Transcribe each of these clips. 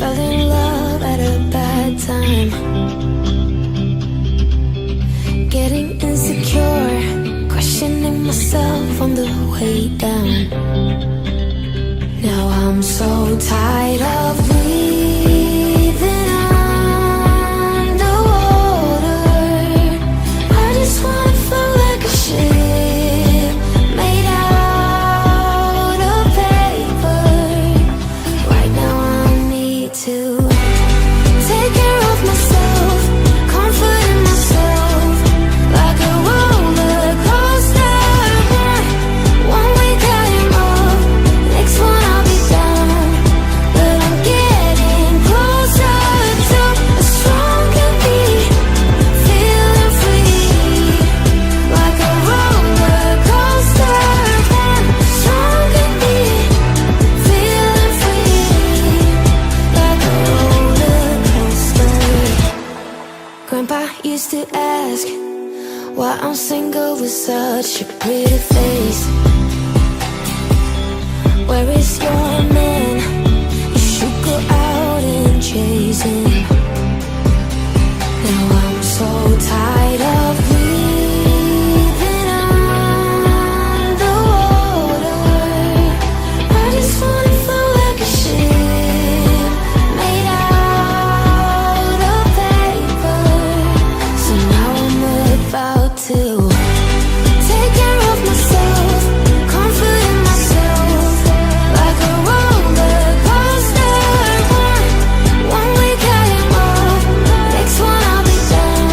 Fell in love at a bad time, getting insecure, questioning myself on the way down. Now I'm so tired of breathing underwater. I just wanna float like a ship made out of paper. Right now I need to take care of myself, comforting myself like a roller coaster. One week I am up, next one I'll be down. But I'm getting closer to a stronger beat, feeling free like a roller coaster. Stronger beat, feeling free like a roller coaster. Grandpa used to ask why I'm single with such a pretty face. Where is your man? You should go out and chase him. Now I'm so tired of breathing underwater. I just wanna float like a ship made out of paper. So now I'm about to take care of myself, comforting myself like a roller coaster. One week I am up, next one I'll be down.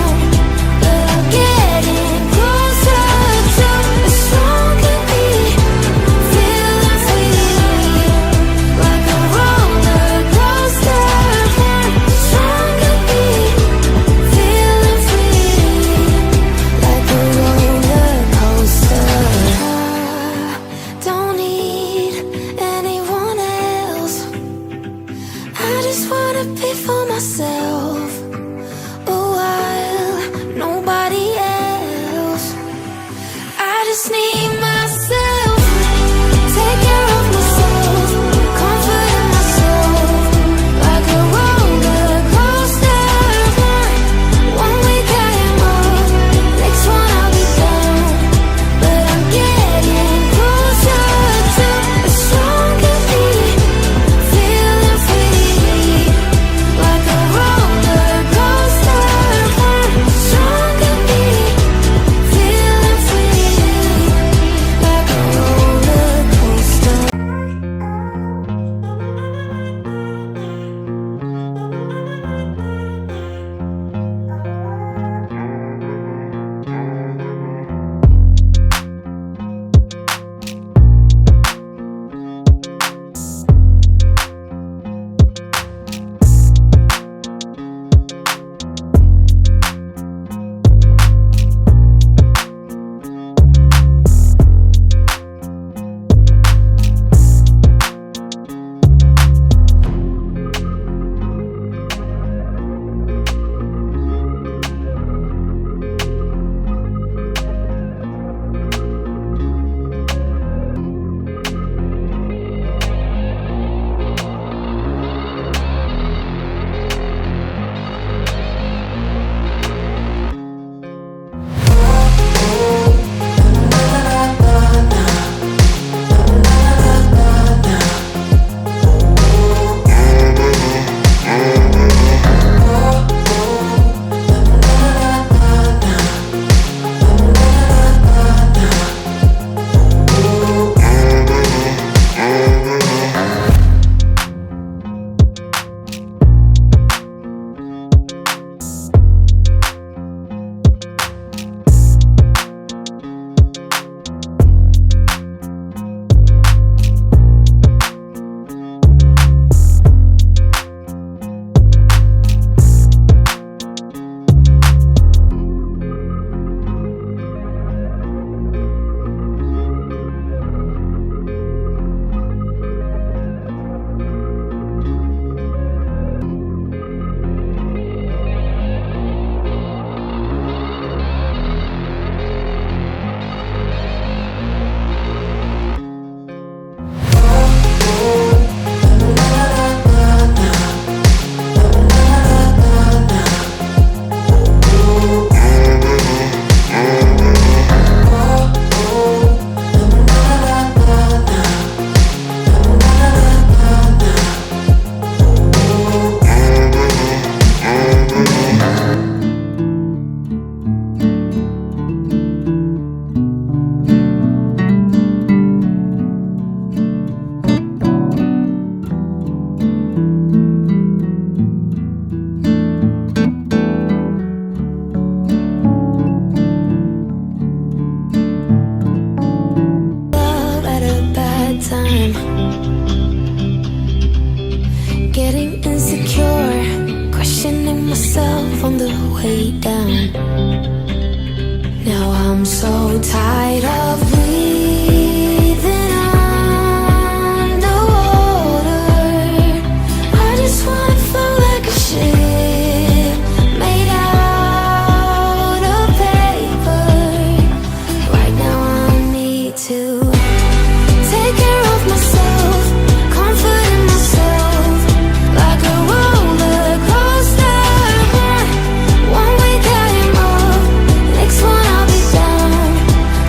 But I'm getting closer to a stronger beat, feeling free like a roller coaster. Stronger beat, feeling free like a roller coaster. I don't need anyone else. I just wanna be for myself a while, nobody else. I just need myself, take care of myself, comforting myself like a roller coaster. One week I am up, next one I'll be down. But I'm getting closer to a stronger beat, feeling free like a roller coaster. way down. Now I'm so tired of breathing underwater. I just wanna float like a ship made out of paper. Right now I need to take care of myself, comforting myself like a roller coaster. One week I am up, next one I'll be down,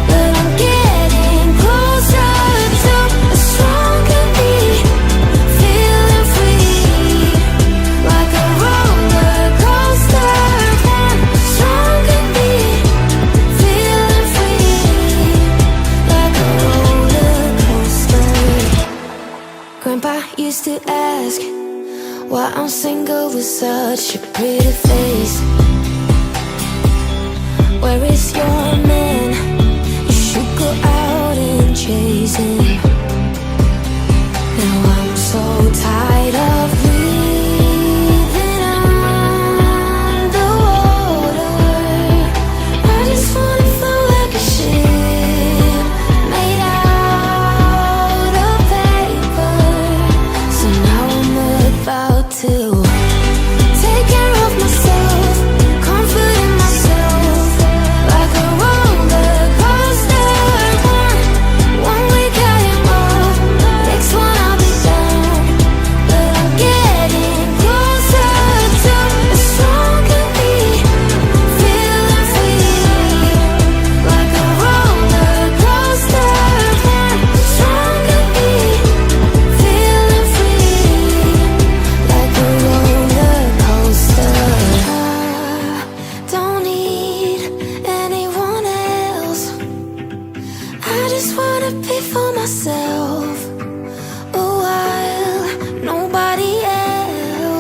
but I'm getting closer to a stronger me, feeling free like a roller coaster. One stronger me, feeling free like a roller coaster. Grandpa used to ask why I'm single with such a pretty face. Where is your man? You should go out and chase him. Now I'm so tired of breathing underwater. I just wanna float like a ship made out of paper. So now I'm about to